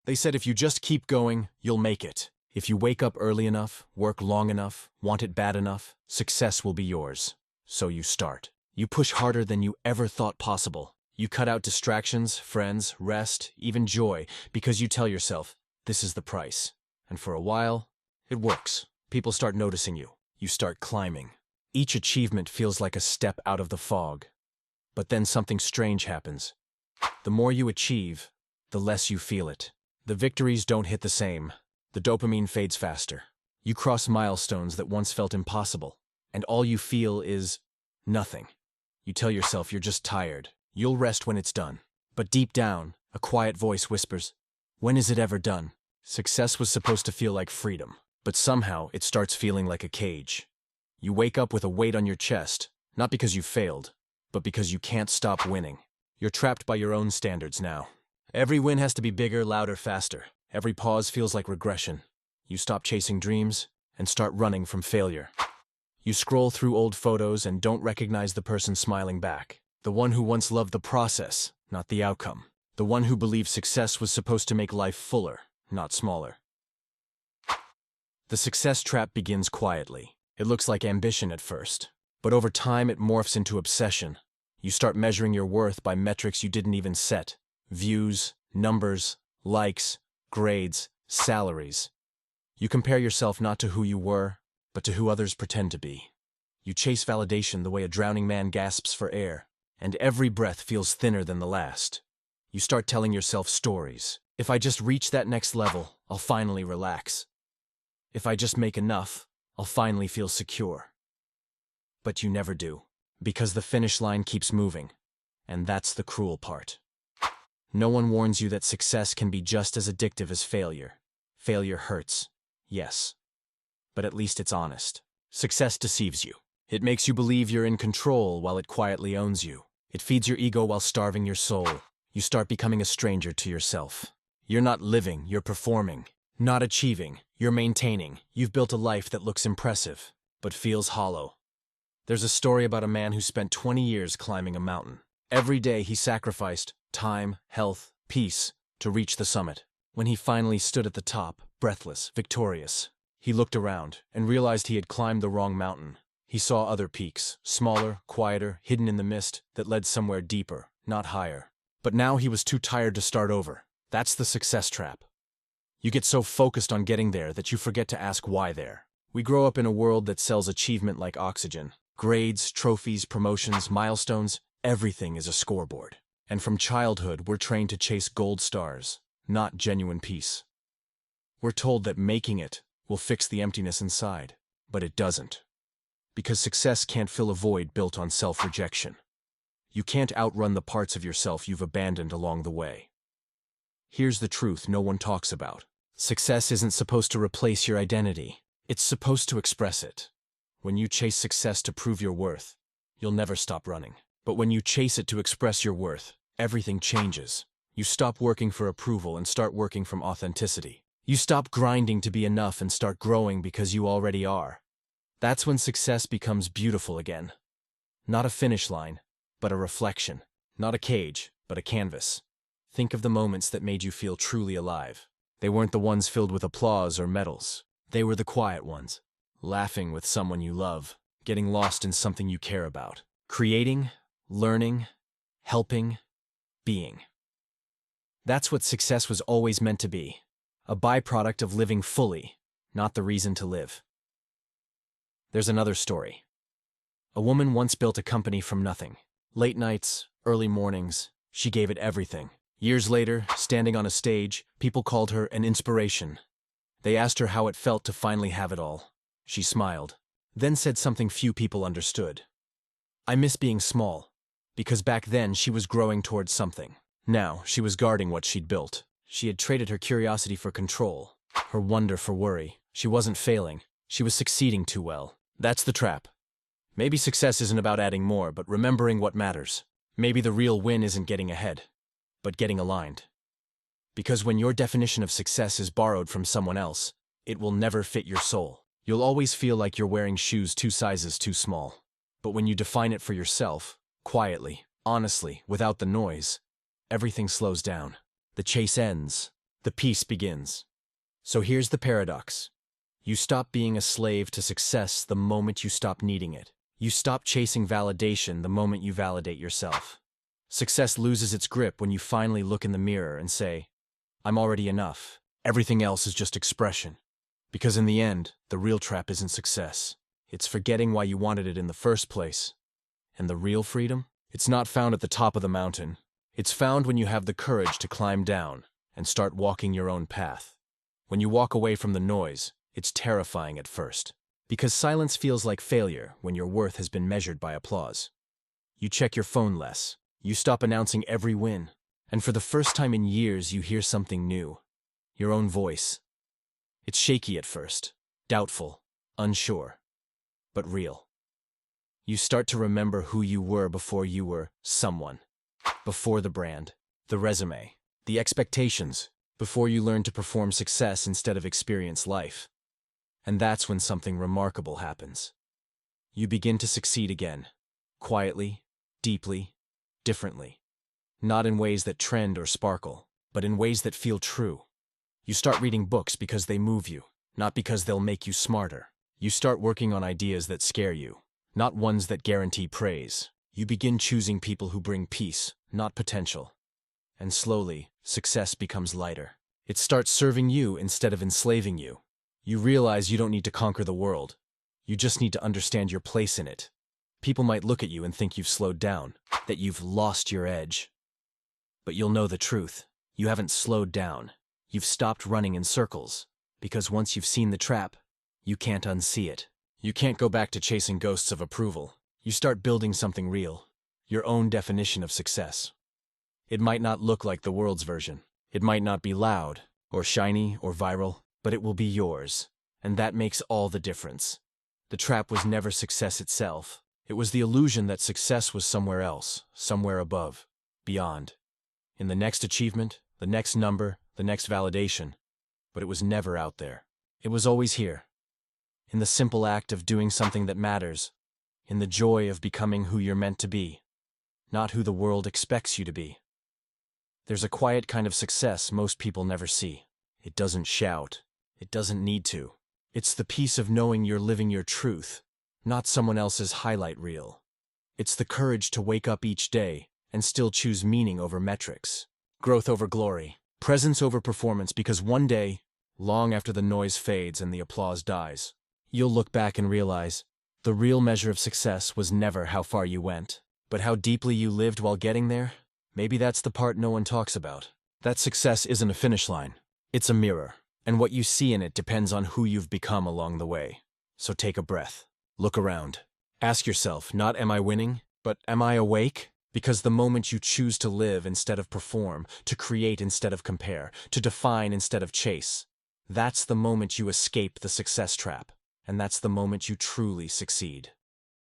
They said if you just keep going, you'll make it. If you wake up early enough, work long enough, want it bad enough, success will be yours. So you start. You push harder than you ever thought possible. You cut out distractions, friends, rest, even joy, because you tell yourself, this is the price. And for a while, it works. People start noticing you. You start climbing. Each achievement feels like a step out of the fog. But then something strange happens. The more you achieve, the less you feel it. The victories don't hit the same. The dopamine fades faster. You cross milestones that once felt impossible, and all you feel is nothing. You tell yourself you're just tired. You'll rest when it's done. But deep down, a quiet voice whispers, when is it ever done? Success was supposed to feel like freedom, but somehow it starts feeling like a cage. You wake up with a weight on your chest, not because you failed, but because you can't stop winning. You're trapped by your own standards now. Every win has to be bigger, louder, faster. Every pause feels like regression. You stop chasing dreams and start running from failure. You scroll through old photos and don't recognize the person smiling back. The one who once loved the process, not the outcome. The one who believed success was supposed to make life fuller, not smaller. The success trap begins quietly. It looks like ambition at first, but over time it morphs into obsession. You start measuring your worth by metrics you didn't even set. Views, numbers, likes, grades, salaries. You compare yourself not to who you were, but to who others pretend to be. You chase validation the way a drowning man gasps for air, and every breath feels thinner than the last. You start telling yourself stories. If I just reach that next level, I'll finally relax. If I just make enough, I'll finally feel secure. But you never do, because the finish line keeps moving, and that's the cruel part. No one warns you that success can be just as addictive as failure. Failure hurts, yes, but at least it's honest. Success deceives you. It makes you believe you're in control while it quietly owns you. It feeds your ego while starving your soul. You start becoming a stranger to yourself. You're not living, you're performing. Not achieving, you're maintaining. You've built a life that looks impressive, but feels hollow. There's a story about a man who spent 20 years climbing a mountain. Every day he sacrificed time, health, peace to reach the summit. When he finally stood at the top, breathless, victorious, he looked around and realized he had climbed the wrong mountain. He saw other peaks, smaller, quieter, hidden in the mist that led somewhere deeper, not higher. But now he was too tired to start over. That's the success trap. You get so focused on getting there that you forget to ask why there. We grow up in a world that sells achievement like oxygen. Grades, trophies, promotions, milestones, everything is a scoreboard. And from childhood, we're trained to chase gold stars, not genuine peace. We're told that making it will fix the emptiness inside, but it doesn't. Because success can't fill a void built on self-rejection. You can't outrun the parts of yourself you've abandoned along the way. Here's the truth no one talks about. Success isn't supposed to replace your identity. It's supposed to express it. When you chase success to prove your worth, you'll never stop running. But when you chase it to express your worth, everything changes. You stop working for approval and start working from authenticity. You stop grinding to be enough and start growing because you already are. That's when success becomes beautiful again. Not a finish line, but a reflection. Not a cage, but a canvas. Think of the moments that made you feel truly alive. They weren't the ones filled with applause or medals. They were the quiet ones. Laughing with someone you love, getting lost in something you care about. Creating, learning, helping, being. That's what success was always meant to be. A byproduct of living fully, not the reason to live. There's another story. A woman once built a company from nothing. Late nights, early mornings, she gave it everything. Years later, standing on a stage, people called her an inspiration. They asked her how it felt to finally have it all. She smiled, then said something few people understood. I miss being small, because back then she was growing towards something. Now, she was guarding what she'd built. She had traded her curiosity for control, her wonder for worry. She wasn't failing. She was succeeding too well. That's the trap. Maybe success isn't about adding more, but remembering what matters. Maybe the real win isn't getting ahead, but getting aligned. Because when your definition of success is borrowed from someone else, it will never fit your soul. You'll always feel like you're wearing shoes 2 sizes too small. But when you define it for yourself, quietly, honestly, without the noise, everything slows down. The chase ends. The peace begins. So here's the paradox. You stop being a slave to success the moment you stop needing it. You stop chasing validation the moment you validate yourself. Success loses its grip when you finally look in the mirror and say, I'm already enough. Everything else is just expression. Because in the end, the real trap isn't success. It's forgetting why you wanted it in the first place. And the real freedom? It's not found at the top of the mountain. It's found when you have the courage to climb down and start walking your own path. When you walk away from the noise, it's terrifying at first. Because silence feels like failure when your worth has been measured by applause. You check your phone less. You stop announcing every win. And for the first time in years, you hear something new. Your own voice. It's shaky at first, doubtful, unsure, but real. You start to remember who you were before you were someone. Before the brand, the resume, the expectations, before you learn to perform success instead of experience life. And that's when something remarkable happens. You begin to succeed again, quietly, deeply, differently. Not in ways that trend or sparkle, but in ways that feel true. You start reading books because they move you, not because they'll make you smarter. You start working on ideas that scare you, not ones that guarantee praise. You begin choosing people who bring peace, not potential. And slowly, success becomes lighter. It starts serving you instead of enslaving you. You realize you don't need to conquer the world. You just need to understand your place in it. People might look at you and think you've slowed down, that you've lost your edge. But you'll know the truth. You haven't slowed down. You've stopped running in circles. Because once you've seen the trap, you can't unsee it. You can't go back to chasing ghosts of approval. You start building something real. Your own definition of success. It might not look like the world's version. It might not be loud, or shiny, or viral, but it will be yours. And that makes all the difference. The trap was never success itself. It was the illusion that success was somewhere else, somewhere above, beyond. In the next achievement, the next number, the next validation. But it was never out there. It was always here. In the simple act of doing something that matters. In the joy of becoming who you're meant to be. Not who the world expects you to be. There's a quiet kind of success most people never see. It doesn't shout. It doesn't need to. It's the peace of knowing you're living your truth, not someone else's highlight reel. It's the courage to wake up each day and still choose meaning over metrics, growth over glory, presence over performance, because one day, long after the noise fades and the applause dies, you'll look back and realize the real measure of success was never how far you went, but how deeply you lived while getting there. Maybe that's the part no one talks about. That success isn't a finish line. It's a mirror, and what you see in it depends on who you've become along the way. So take a breath. Look around. Ask yourself, not am I winning, but am I awake? Because the moment you choose to live instead of perform, to create instead of compare, to define instead of chase, that's the moment you escape the success trap, and that's the moment you truly succeed.